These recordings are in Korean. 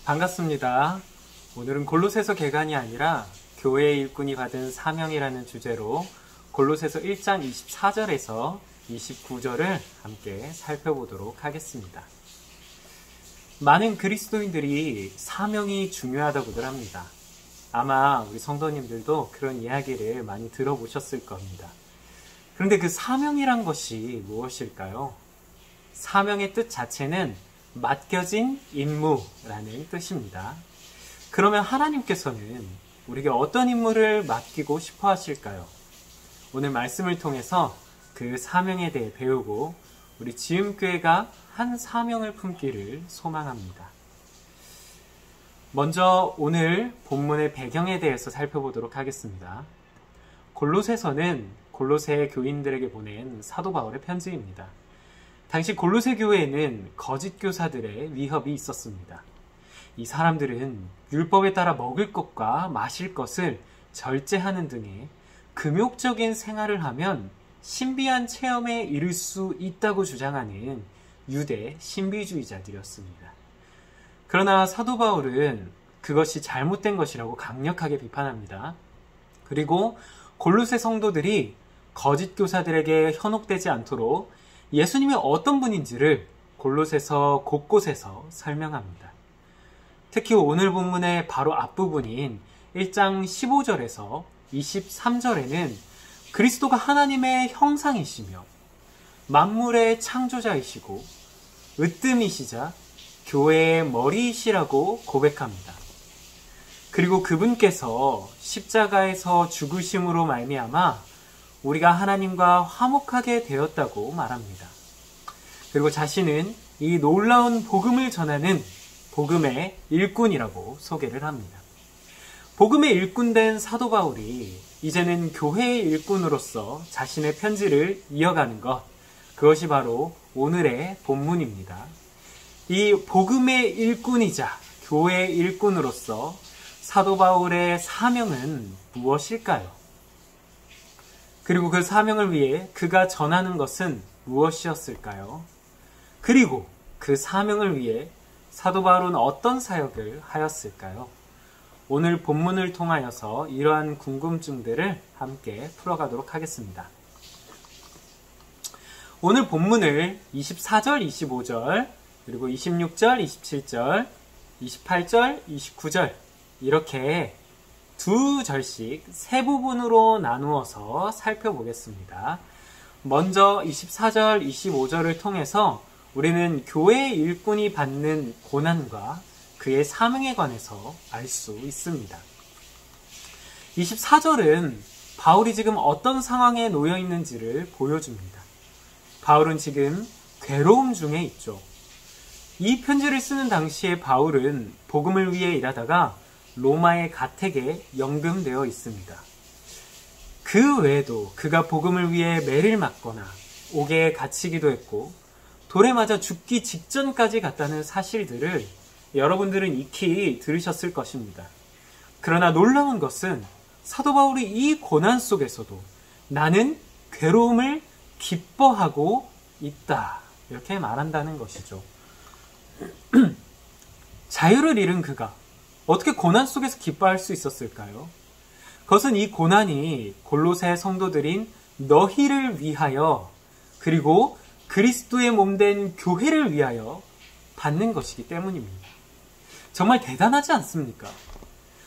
반갑습니다. 오늘은 골로새서 개간이 아니라 교회의 일꾼이 받은 사명이라는 주제로 골로새서 1장 24절에서 29절을 함께 살펴보도록 하겠습니다. 많은 그리스도인들이 사명이 중요하다고들 합니다. 아마 우리 성도님들도 그런 이야기를 많이 들어보셨을 겁니다. 그런데 그 사명이란 것이 무엇일까요? 사명의 뜻 자체는 맡겨진 임무라는 뜻입니다. 그러면 하나님께서는 우리에게 어떤 임무를 맡기고 싶어 하실까요? 오늘 말씀을 통해서 그 사명에 대해 배우고 우리 지음교회가 한 사명을 품기를 소망합니다. 먼저 오늘 본문의 배경에 대해서 살펴보도록 하겠습니다. 골로새서는 골로새 교인들에게 보낸 사도 바울의 편지입니다. 당시 골로새 교회에는 거짓 교사들의 위협이 있었습니다. 이 사람들은 율법에 따라 먹을 것과 마실 것을 절제하는 등의 금욕적인 생활을 하면 신비한 체험에 이를 수 있다고 주장하는 유대 신비주의자들이었습니다. 그러나 사도 바울은 그것이 잘못된 것이라고 강력하게 비판합니다. 그리고 골로새 성도들이 거짓 교사들에게 현혹되지 않도록 예수님이 어떤 분인지를 골로새서 곳곳에서 설명합니다. 특히 오늘 본문의 바로 앞부분인 1장 15절에서 23절에는 그리스도가 하나님의 형상이시며 만물의 창조자이시고 으뜸이시자 교회의 머리이시라고 고백합니다. 그리고 그분께서 십자가에서 죽으심으로 말미암아 우리가 하나님과 화목하게 되었다고 말합니다. 그리고 자신은 이 놀라운 복음을 전하는 복음의 일꾼이라고 소개를 합니다. 복음의 일꾼된 사도 바울이 이제는 교회의 일꾼으로서 자신의 편지를 이어가는 것, 그것이 바로 오늘의 본문입니다. 이 복음의 일꾼이자 교회의 일꾼으로서 사도 바울의 사명은 무엇일까요? 그리고 그 사명을 위해 그가 전하는 것은 무엇이었을까요? 그리고 그 사명을 위해 사도 바울은 어떤 사역을 하였을까요? 오늘 본문을 통하여서 이러한 궁금증들을 함께 풀어가도록 하겠습니다. 오늘 본문을 24절, 25절, 그리고 26절, 27절, 28절, 29절 이렇게 두 절씩 세 부분으로 나누어서 살펴보겠습니다. 먼저 24절, 25절을 통해서 우리는 교회의 일꾼이 받는 고난과 그의 사명에 관해서 알 수 있습니다. 24절은 바울이 지금 어떤 상황에 놓여 있는지를 보여줍니다. 바울은 지금 괴로움 중에 있죠. 이 편지를 쓰는 당시에 바울은 복음을 위해 일하다가 로마의 가택에 연금되어 있습니다. 그 외에도 그가 복음을 위해 매를 맞거나 옥에 갇히기도 했고 돌에 맞아 죽기 직전까지 갔다는 사실들을 여러분들은 익히 들으셨을 것입니다. 그러나 놀라운 것은 사도 바울이 이 고난 속에서도 나는 괴로움을 기뻐하고 있다 이렇게 말한다는 것이죠. 자유를 잃은 그가 어떻게 고난 속에서 기뻐할 수 있었을까요? 그것은 이 고난이 골로새 성도들인 너희를 위하여 그리고 그리스도의 몸된 교회를 위하여 받는 것이기 때문입니다. 정말 대단하지 않습니까?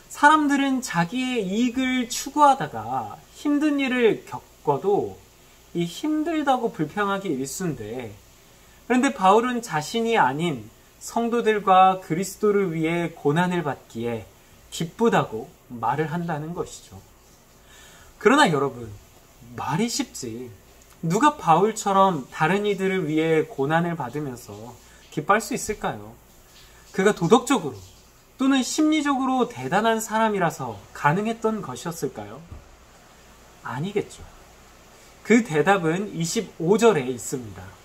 사람들은 자기의 이익을 추구하다가 힘든 일을 겪어도 이 힘들다고 불평하기 일쑤인데 그런데 바울은 자신이 아닌 성도들과 그리스도를 위해 고난을 받기에 기쁘다고 말을 한다는 것이죠. 그러나 여러분, 말이 쉽지. 누가 바울처럼 다른 이들을 위해 고난을 받으면서 기뻐할 수 있을까요? 그가 도덕적으로 또는 심리적으로 대단한 사람이라서 가능했던 것이었을까요? 아니겠죠. 그 대답은 25절에 있습니다.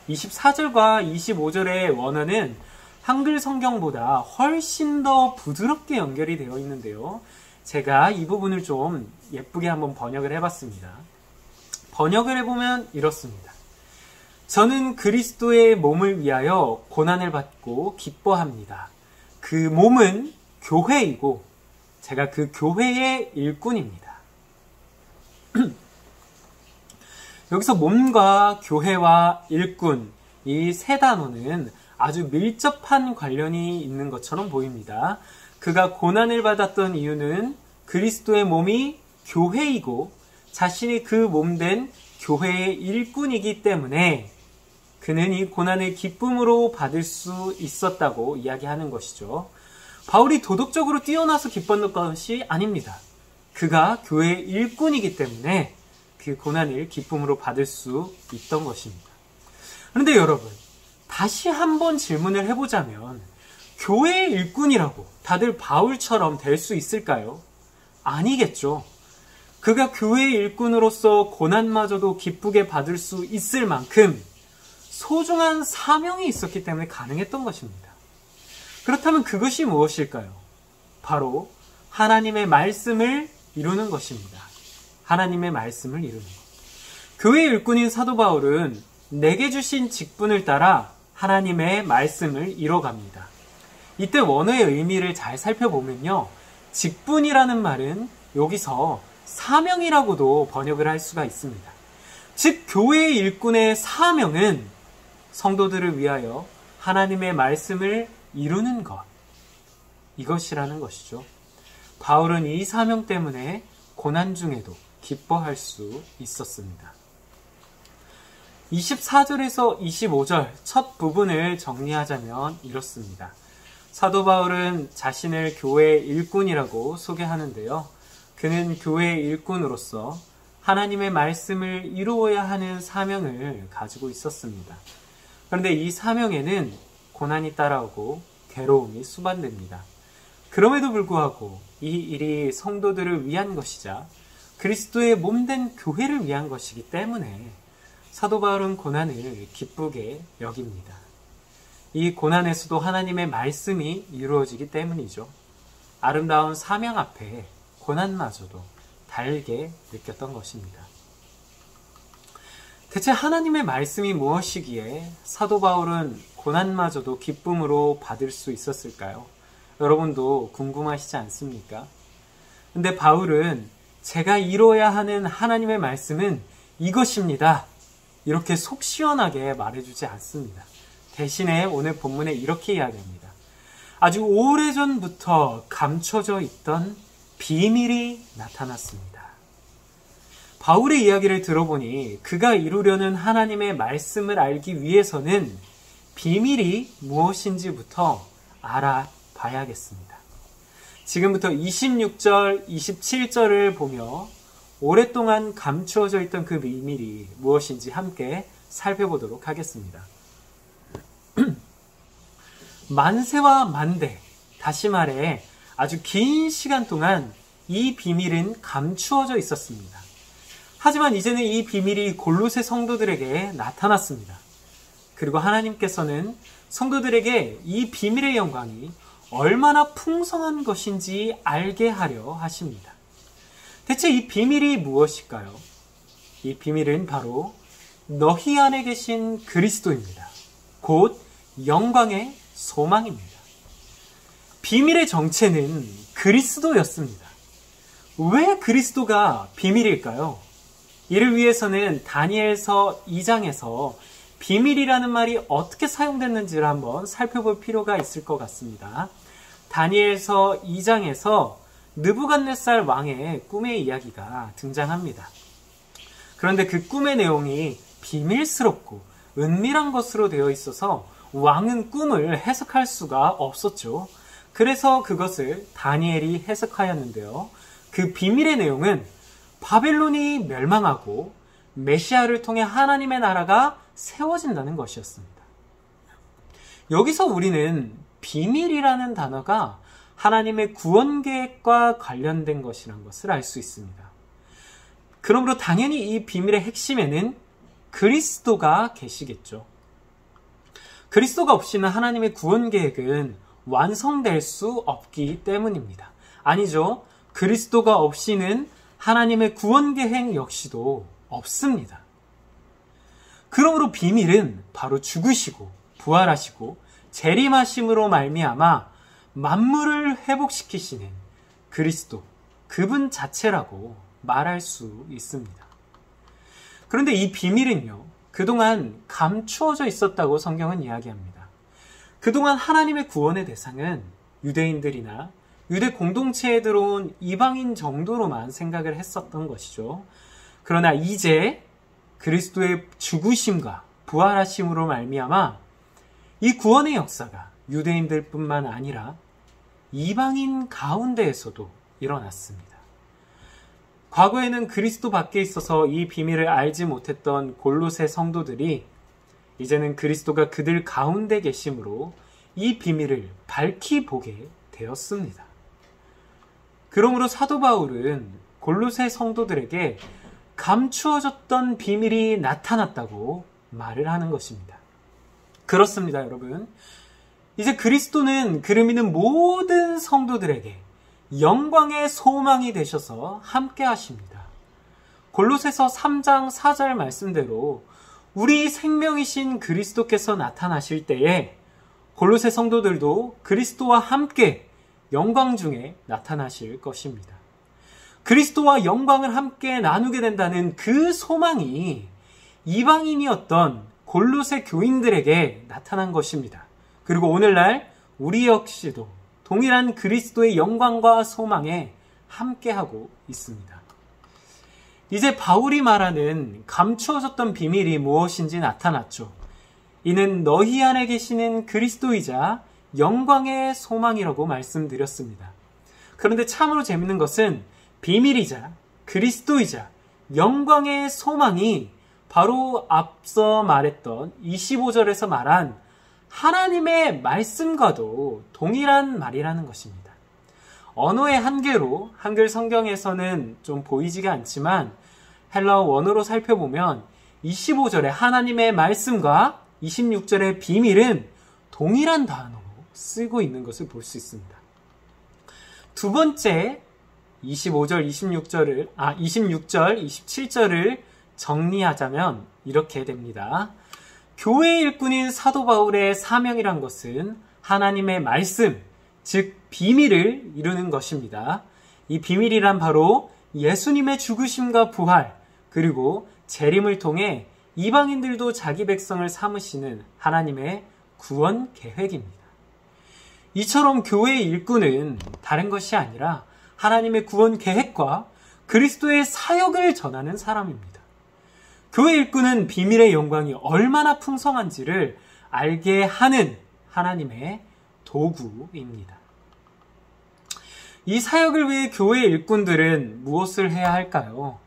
24절과 25절의 원어는 한글 성경보다 훨씬 더 부드럽게 연결이 되어 있는데요. 제가 이 부분을 좀 예쁘게 한번 번역을 해봤습니다. 번역을 해보면 이렇습니다. 저는 그리스도의 몸을 위하여 고난을 받고 기뻐합니다. 그 몸은 교회이고 제가 그 교회의 일꾼입니다. 여기서 몸과 교회와 일꾼, 이 세 단어는 아주 밀접한 관련이 있는 것처럼 보입니다. 그가 고난을 받았던 이유는 그리스도의 몸이 교회이고 자신이 그 몸된 교회의 일꾼이기 때문에 그는 이 고난을 기쁨으로 받을 수 있었다고 이야기하는 것이죠. 바울이 도덕적으로 뛰어나서 기뻤던 것이 아닙니다. 그가 교회의 일꾼이기 때문에 그 고난을 기쁨으로 받을 수 있던 것입니다. 그런데 여러분, 다시 한번 질문을 해보자면 교회의 일꾼이라고 다들 바울처럼 될 수 있을까요? 아니겠죠. 그가 교회의 일꾼으로서 고난마저도 기쁘게 받을 수 있을 만큼 소중한 사명이 있었기 때문에 가능했던 것입니다. 그렇다면 그것이 무엇일까요? 바로 하나님의 말씀을 이루는 것입니다. 하나님의 말씀을 이루는 것. 교회의 일꾼인 사도 바울은 내게 주신 직분을 따라 하나님의 말씀을 이뤄갑니다. 이때 원어의 의미를 잘 살펴보면요. 직분이라는 말은 여기서 사명이라고도 번역을 할 수가 있습니다. 즉 교회의 일꾼의 사명은 성도들을 위하여 하나님의 말씀을 이루는 것, 이것이라는 것이죠. 바울은 이 사명 때문에 고난 중에도 기뻐할 수 있었습니다. 24절에서 25절 첫 부분을 정리하자면 이렇습니다. 사도 바울은 자신을 교회의 일꾼이라고 소개하는데요. 그는 교회의 일꾼으로서 하나님의 말씀을 이루어야 하는 사명을 가지고 있었습니다. 그런데 이 사명에는 고난이 따라오고 괴로움이 수반됩니다. 그럼에도 불구하고 이 일이 성도들을 위한 것이자 그리스도의 몸된 교회를 위한 것이기 때문에 사도 바울은 고난을 기쁘게 여깁니다. 이 고난에서도 하나님의 말씀이 이루어지기 때문이죠. 아름다운 사명 앞에 고난마저도 달게 느꼈던 것입니다. 대체 하나님의 말씀이 무엇이기에 사도 바울은 고난마저도 기쁨으로 받을 수 있었을까요? 여러분도 궁금하시지 않습니까? 근데 바울은 제가 이뤄야 하는 하나님의 말씀은 이것입니다. 이렇게 속 시원하게 말해주지 않습니다. 대신에 오늘 본문에 이렇게 이야기합니다. 아주 오래전부터 감춰져 있던 비밀이 나타났습니다. 바울의 이야기를 들어보니 그가 이루려는 하나님의 말씀을 알기 위해서는 비밀이 무엇인지부터 알아봐야겠습니다. 지금부터 26절, 27절을 보며 오랫동안 감추어져 있던 그 비밀이 무엇인지 함께 살펴보도록 하겠습니다. 만세와 만대, 다시 말해 아주 긴 시간 동안 이 비밀은 감추어져 있었습니다. 하지만 이제는 이 비밀이 골로새 성도들에게 나타났습니다. 그리고 하나님께서는 성도들에게 이 비밀의 영광이 얼마나 풍성한 것인지 알게 하려 하십니다. 대체 이 비밀이 무엇일까요? 이 비밀은 바로 너희 안에 계신 그리스도입니다. 곧 영광의 소망입니다. 비밀의 정체는 그리스도였습니다. 왜 그리스도가 비밀일까요? 이를 위해서는 다니엘서 2장에서 비밀이라는 말이 어떻게 사용됐는지를 한번 살펴볼 필요가 있을 것 같습니다. 다니엘서 2장에서 느부갓네살 왕의 꿈의 이야기가 등장합니다. 그런데 그 꿈의 내용이 비밀스럽고 은밀한 것으로 되어 있어서 왕은 꿈을 해석할 수가 없었죠. 그래서 그것을 다니엘이 해석하였는데요. 그 비밀의 내용은 바벨론이 멸망하고 메시아를 통해 하나님의 나라가 세워진다는 것이었습니다. 여기서 우리는 비밀이라는 단어가 하나님의 구원 계획과 관련된 것이라는 것을 알 수 있습니다. 그러므로 당연히 이 비밀의 핵심에는 그리스도가 계시겠죠. 그리스도가 없이는 하나님의 구원 계획은 완성될 수 없기 때문입니다. 아니죠. 그리스도가 없이는 하나님의 구원 계획 역시도 없습니다. 그러므로 비밀은 바로 죽으시고 부활하시고 재림하심으로 말미암아 만물을 회복시키시는 그리스도, 그분 자체라고 말할 수 있습니다. 그런데 이 비밀은요, 그동안 감추어져 있었다고 성경은 이야기합니다. 그동안 하나님의 구원의 대상은 유대인들이나 유대 공동체에 들어온 이방인 정도로만 생각을 했었던 것이죠. 그러나 이제 그리스도의 죽으심과 부활하심으로 말미암아 이 구원의 역사가 유대인들뿐만 아니라 이방인 가운데에서도 일어났습니다. 과거에는 그리스도 밖에 있어서 이 비밀을 알지 못했던 골로새 성도들이 이제는 그리스도가 그들 가운데 계심으로 이 비밀을 밝히 보게 되었습니다. 그러므로 사도 바울은 골로새 성도들에게 감추어졌던 비밀이 나타났다고 말을 하는 것입니다. 그렇습니다, 여러분. 이제 그리스도는 그를 믿는 모든 성도들에게 영광의 소망이 되셔서 함께 하십니다. 골로새서 3장 4절 말씀대로 우리 생명이신 그리스도께서 나타나실 때에 골로새 성도들도 그리스도와 함께 영광 중에 나타나실 것입니다. 그리스도와 영광을 함께 나누게 된다는 그 소망이 이방인이었던 골로새 교인들에게 나타난 것입니다. 그리고 오늘날 우리 역시도 동일한 그리스도의 영광과 소망에 함께하고 있습니다. 이제 바울이 말하는 감추어졌던 비밀이 무엇인지 나타났죠. 이는 너희 안에 계시는 그리스도이자 영광의 소망이라고 말씀드렸습니다. 그런데 참으로 재밌는 것은 비밀이자 그리스도이자 영광의 소망이 바로 앞서 말했던 25절에서 말한 하나님의 말씀과도 동일한 말이라는 것입니다. 언어의 한계로 한글 성경에서는 좀 보이지가 않지만 헬라어 원어로 살펴보면 25절의 하나님의 말씀과 26절의 비밀은 동일한 단어로 쓰고 있는 것을 볼 수 있습니다. 두 번째 26절, 27절을 정리하자면 이렇게 됩니다. 교회의 일꾼인 사도 바울의 사명이란 것은 하나님의 말씀, 즉 비밀을 이루는 것입니다. 이 비밀이란 바로 예수님의 죽으심과 부활, 그리고 재림을 통해 이방인들도 자기 백성을 삼으시는 하나님의 구원 계획입니다. 이처럼 교회의 일꾼은 다른 것이 아니라 하나님의 구원 계획과 그리스도의 사역을 전하는 사람입니다. 교회 일꾼은 비밀의 영광이 얼마나 풍성한지를 알게 하는 하나님의 도구입니다. 이 사역을 위해 교회 일꾼들은 무엇을 해야 할까요?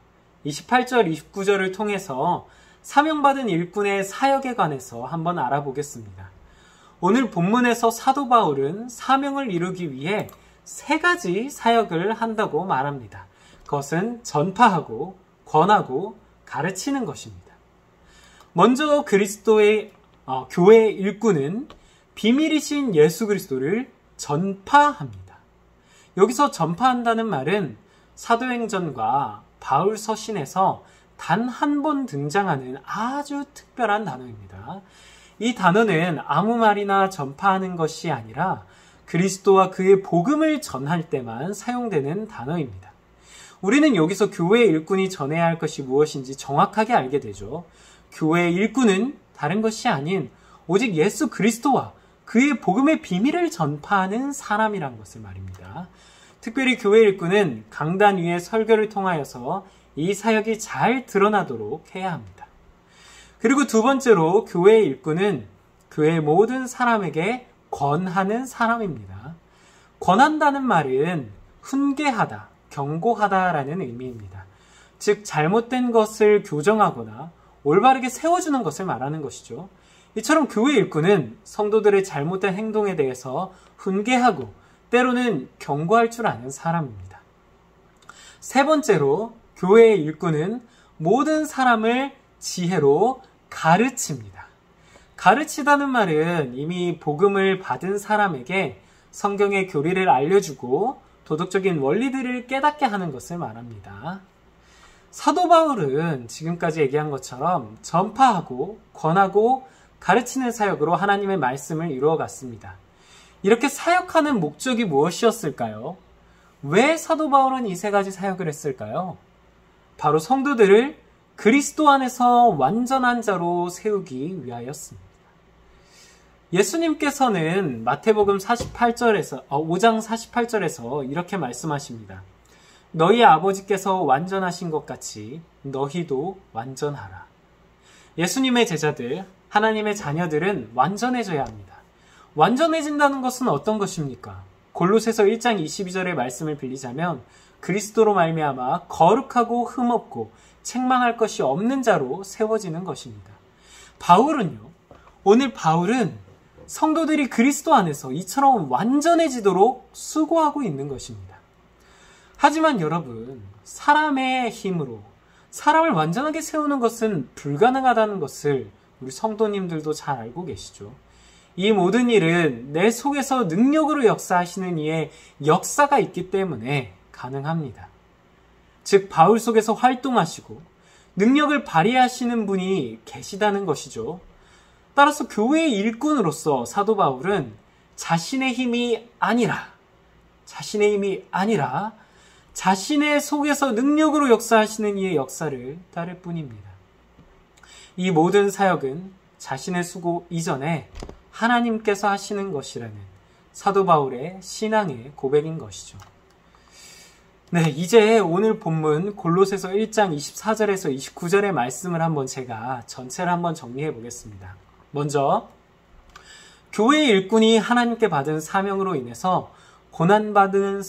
28절, 29절을 통해서 사명받은 일꾼의 사역에 관해서 한번 알아보겠습니다. 오늘 본문에서 사도 바울은 사명을 이루기 위해 세 가지 사역을 한다고 말합니다. 그것은 전파하고 권하고 가르치는 것입니다. 먼저 그리스도의 교회 일꾼은 비밀이신 예수 그리스도를 전파합니다. 여기서 전파한다는 말은 사도행전과 바울 서신에서 단 한 번 등장하는 아주 특별한 단어입니다. 이 단어는 아무 말이나 전파하는 것이 아니라 그리스도와 그의 복음을 전할 때만 사용되는 단어입니다. 우리는 여기서 교회의 일꾼이 전해야 할 것이 무엇인지 정확하게 알게 되죠. 교회의 일꾼은 다른 것이 아닌 오직 예수 그리스도와 그의 복음의 비밀을 전파하는 사람이란 것을 말입니다. 특별히 교회 일꾼은 강단 위에 설교를 통하여서 이 사역이 잘 드러나도록 해야 합니다. 그리고 두 번째로 교회의 일꾼은 교회의 모든 사람에게 권하는 사람입니다. 권한다는 말은 훈계하다, 경고하다라는 의미입니다. 즉 잘못된 것을 교정하거나 올바르게 세워주는 것을 말하는 것이죠. 이처럼 교회 일꾼은 성도들의 잘못된 행동에 대해서 훈계하고 때로는 경고할 줄 아는 사람입니다. 세 번째로 교회의 일꾼은 모든 사람을 지혜로 가르칩니다. 가르치다는 말은 이미 복음을 받은 사람에게 성경의 교리를 알려주고 도덕적인 원리들을 깨닫게 하는 것을 말합니다. 사도 바울은 지금까지 얘기한 것처럼 전파하고 권하고 가르치는 사역으로 하나님의 말씀을 이루어 갔습니다. 이렇게 사역하는 목적이 무엇이었을까요? 왜 사도 바울은 이 세 가지 사역을 했을까요? 바로 성도들을 그리스도 안에서 완전한 자로 세우기 위하였습니다. 예수님께서는 마태복음 5장 48절에서 이렇게 말씀하십니다. 너희 아버지께서 완전하신 것 같이 너희도 완전하라. 예수님의 제자들, 하나님의 자녀들은 완전해져야 합니다. 완전해진다는 것은 어떤 것입니까? 골로새서 1장 22절의 말씀을 빌리자면 그리스도로 말미암아 거룩하고 흠없고 책망할 것이 없는 자로 세워지는 것입니다. 오늘 바울은 성도들이 그리스도 안에서 이처럼 완전해지도록 수고하고 있는 것입니다. 하지만 여러분, 사람의 힘으로 사람을 완전하게 세우는 것은 불가능하다는 것을 우리 성도님들도 잘 알고 계시죠. 이 모든 일은 내 속에서 능력으로 역사하시는 이의 역사가 있기 때문에 가능합니다. 즉, 바울 속에서 활동하시고 능력을 발휘하시는 분이 계시다는 것이죠. 따라서 교회의 일꾼으로서 사도 바울은 자신의 힘이 아니라 자신의 속에서 능력으로 역사하시는 이의 역사를 따를 뿐입니다. 이 모든 사역은 자신의 수고 이전에 하나님께서 하시는 것이라는 사도 바울의 신앙의 고백인 것이죠. 네, 이제 오늘 본문 골로새서 1장 24절에서 29절의 말씀을 한번 제가 전체를 한번 정리해 보겠습니다. 먼저 교회의 일꾼이 하나님께 받은 사명으로 인해서 고난받은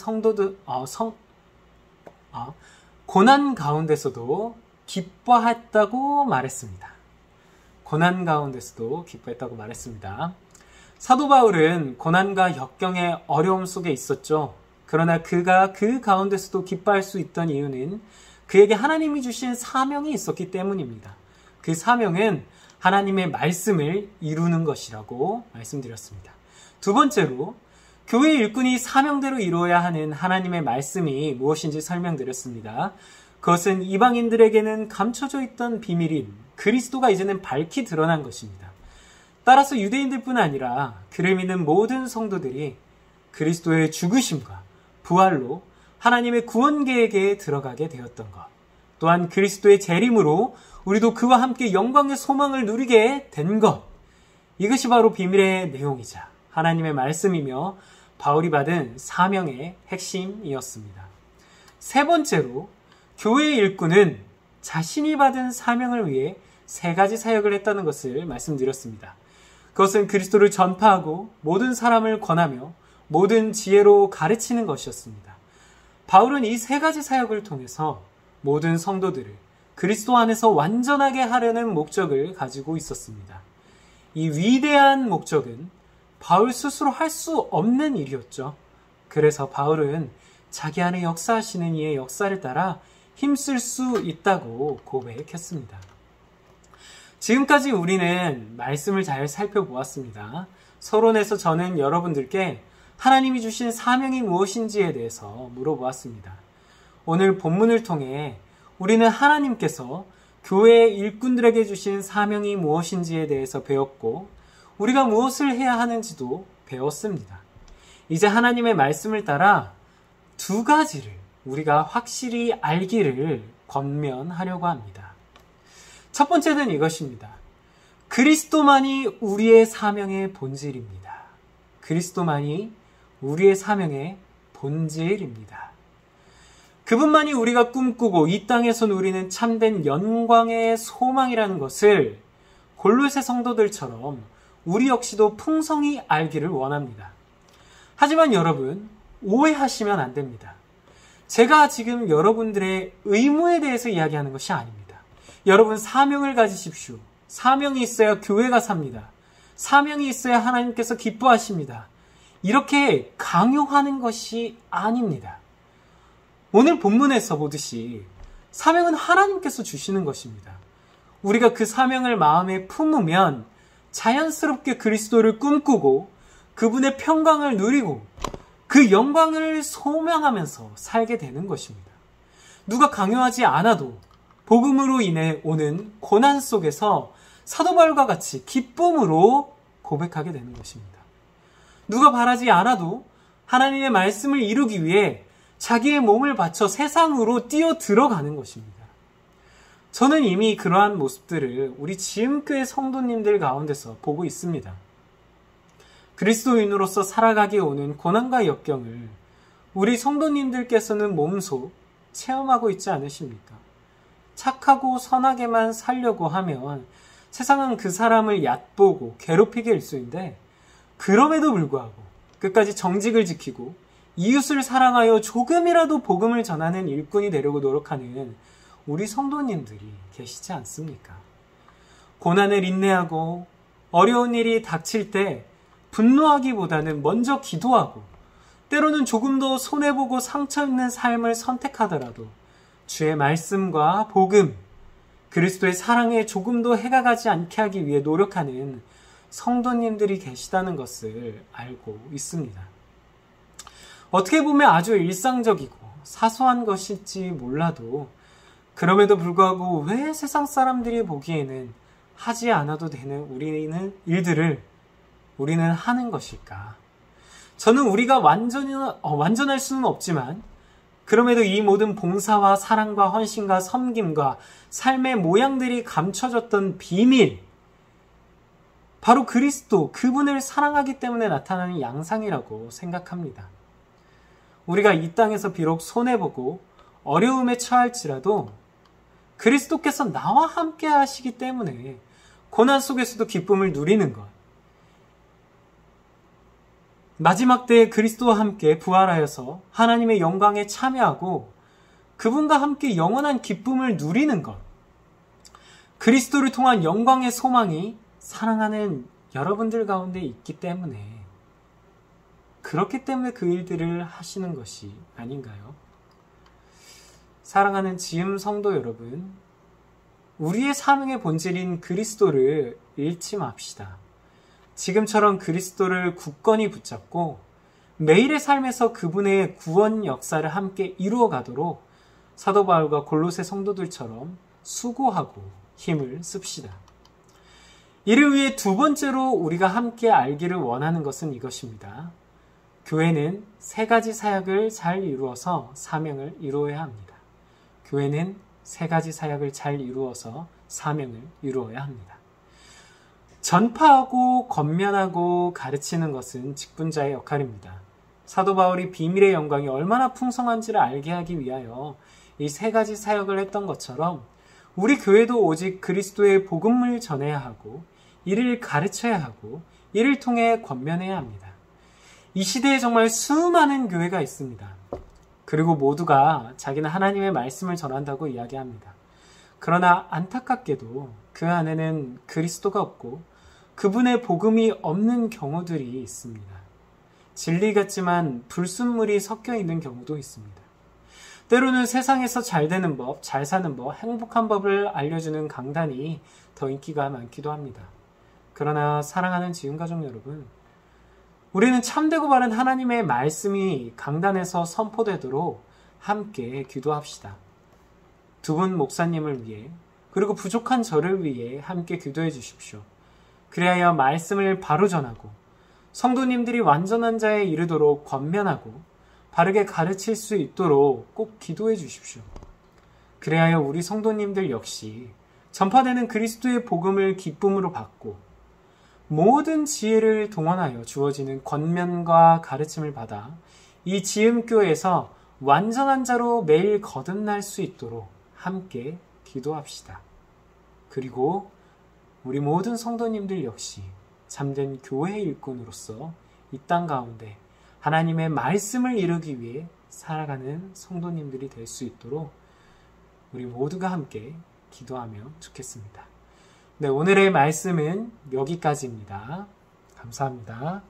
고난 가운데서도 기뻐했다고 말했습니다. 사도 바울은 고난과 역경의 어려움 속에 있었죠. 그러나 그가 그 가운데서도 기뻐할 수 있던 이유는 그에게 하나님이 주신 사명이 있었기 때문입니다. 그 사명은 하나님의 말씀을 이루는 것이라고 말씀드렸습니다. 두 번째로 교회의 일꾼이 사명대로 이루어야 하는 하나님의 말씀이 무엇인지 설명드렸습니다. 그것은 이방인들에게는 감춰져 있던 비밀인 그리스도가 이제는 밝히 드러난 것입니다. 따라서 유대인들뿐 아니라 그를 믿는 모든 성도들이 그리스도의 죽으심과 부활로 하나님의 구원 계획에 들어가게 되었던 것, 또한 그리스도의 재림으로 우리도 그와 함께 영광의 소망을 누리게 된 것, 이것이 바로 비밀의 내용이자 하나님의 말씀이며 바울이 받은 사명의 핵심이었습니다. 세 번째로 교회의 일꾼은 자신이 받은 사명을 위해 세 가지 사역을 했다는 것을 말씀드렸습니다. 그것은 그리스도를 전파하고 모든 사람을 권하며 모든 지혜로 가르치는 것이었습니다. 바울은 이 세 가지 사역을 통해서 모든 성도들을 그리스도 안에서 완전하게 하려는 목적을 가지고 있었습니다. 이 위대한 목적은 바울 스스로 할 수 없는 일이었죠. 그래서 바울은 자기 안에 역사하시는 이의 역사를 따라 힘쓸 수 있다고 고백했습니다. 지금까지 우리는 말씀을 잘 살펴보았습니다. 서론에서 저는 여러분들께 하나님이 주신 사명이 무엇인지에 대해서 물어보았습니다. 오늘 본문을 통해 우리는 하나님께서 교회의 일꾼들에게 주신 사명이 무엇인지에 대해서 배웠고 우리가 무엇을 해야 하는지도 배웠습니다. 이제 하나님의 말씀을 따라 두 가지를 우리가 확실히 알기를 권면하려고 합니다. 첫 번째는 이것입니다. 그리스도만이 우리의 사명의 본질입니다. 그리스도만이 우리의 사명의 본질입니다. 그분만이 우리가 꿈꾸고 이 땅에서 누리는 참된 영광의 소망이라는 것을 골로새 성도들처럼 우리 역시도 풍성히 알기를 원합니다. 하지만 여러분, 오해하시면 안 됩니다. 제가 지금 여러분들의 의무에 대해서 이야기하는 것이 아닙니다. 여러분, 사명을 가지십시오. 사명이 있어야 교회가 삽니다. 사명이 있어야 하나님께서 기뻐하십니다. 이렇게 강요하는 것이 아닙니다. 오늘 본문에서 보듯이 사명은 하나님께서 주시는 것입니다. 우리가 그 사명을 마음에 품으면 자연스럽게 그리스도를 꿈꾸고 그분의 평강을 누리고 그 영광을 소명하면서 살게 되는 것입니다. 누가 강요하지 않아도 복음으로 인해 오는 고난 속에서 사도 바울과 같이 기쁨으로 고백하게 되는 것입니다. 누가 바라지 않아도 하나님의 말씀을 이루기 위해 자기의 몸을 바쳐 세상으로 뛰어 들어가는 것입니다. 저는 이미 그러한 모습들을 우리 지음교회 성도님들 가운데서 보고 있습니다. 그리스도인으로서 살아가기에 오는 고난과 역경을 우리 성도님들께서는 몸소 체험하고 있지 않으십니까? 착하고 선하게만 살려고 하면 세상은 그 사람을 얕보고 괴롭히게 일쑤인데, 그럼에도 불구하고 끝까지 정직을 지키고 이웃을 사랑하여 조금이라도 복음을 전하는 일꾼이 되려고 노력하는 우리 성도님들이 계시지 않습니까? 고난을 인내하고 어려운 일이 닥칠 때 분노하기보다는 먼저 기도하고, 때로는 조금 더 손해보고 상처 있는 삶을 선택하더라도 주의 말씀과 복음, 그리스도의 사랑에 조금 더 해가 가지 않게 하기 위해 노력하는 성도님들이 계시다는 것을 알고 있습니다. 어떻게 보면 아주 일상적이고 사소한 것일지 몰라도, 그럼에도 불구하고 왜 세상 사람들이 보기에는 하지 않아도 되는 일들을 우리는 하는 것일까? 저는 우리가 완전할 수는 없지만, 그럼에도 이 모든 봉사와 사랑과 헌신과 섬김과 삶의 모양들이 감춰졌던 비밀, 바로 그리스도, 그분을 사랑하기 때문에 나타나는 양상이라고 생각합니다. 우리가 이 땅에서 비록 손해보고 어려움에 처할지라도 그리스도께서 나와 함께 하시기 때문에 고난 속에서도 기쁨을 누리는 것, 마지막 때에 그리스도와 함께 부활하여서 하나님의 영광에 참여하고 그분과 함께 영원한 기쁨을 누리는 것, 그리스도를 통한 영광의 소망이 사랑하는 여러분들 가운데 있기 때문에, 그렇기 때문에 그 일들을 하시는 것이 아닌가요? 사랑하는 지음 성도 여러분, 우리의 사명의 본질인 그리스도를 잃지 맙시다. 지금처럼 그리스도를 굳건히 붙잡고 매일의 삶에서 그분의 구원 역사를 함께 이루어 가도록 사도 바울과 골로새 성도들처럼 수고하고 힘을 씁시다. 이를 위해 두 번째로 우리가 함께 알기를 원하는 것은 이것입니다. 교회는 세 가지 사역을 잘 이루어서 사명을 이루어야 합니다. 교회는 세 가지 사역을 잘 이루어서 사명을 이루어야 합니다. 전파하고 권면하고 가르치는 것은 직분자의 역할입니다. 사도 바울이 비밀의 영광이 얼마나 풍성한지를 알게 하기 위하여 이 세 가지 사역을 했던 것처럼, 우리 교회도 오직 그리스도의 복음을 전해야 하고 이를 가르쳐야 하고 이를 통해 권면해야 합니다. 이 시대에 정말 수많은 교회가 있습니다. 그리고 모두가 자기는 하나님의 말씀을 전한다고 이야기합니다. 그러나 안타깝게도 그 안에는 그리스도가 없고 그분의 복음이 없는 경우들이 있습니다. 진리 같지만 불순물이 섞여 있는 경우도 있습니다. 때로는 세상에서 잘 되는 법, 잘 사는 법, 행복한 법을 알려주는 강단이 더 인기가 많기도 합니다. 그러나 사랑하는 지음가족 여러분, 우리는 참되고 바른 하나님의 말씀이 강단에서 선포되도록 함께 기도합시다. 두 분 목사님을 위해, 그리고 부족한 저를 위해 함께 기도해 주십시오. 그리하여 말씀을 바로 전하고 성도님들이 완전한 자에 이르도록 권면하고 바르게 가르칠 수 있도록 꼭 기도해 주십시오. 그리하여 우리 성도님들 역시 전파되는 그리스도의 복음을 기쁨으로 받고 모든 지혜를 동원하여 주어지는 권면과 가르침을 받아 이 지음교회에서 완전한 자로 매일 거듭날 수 있도록 함께 기도합시다. 그리고 우리 모든 성도님들 역시 참된 교회 일꾼으로서 이 땅 가운데 하나님의 말씀을 이루기 위해 살아가는 성도님들이 될 수 있도록 우리 모두가 함께 기도하며 좋겠습니다. 네, 오늘의 말씀은 여기까지입니다. 감사합니다.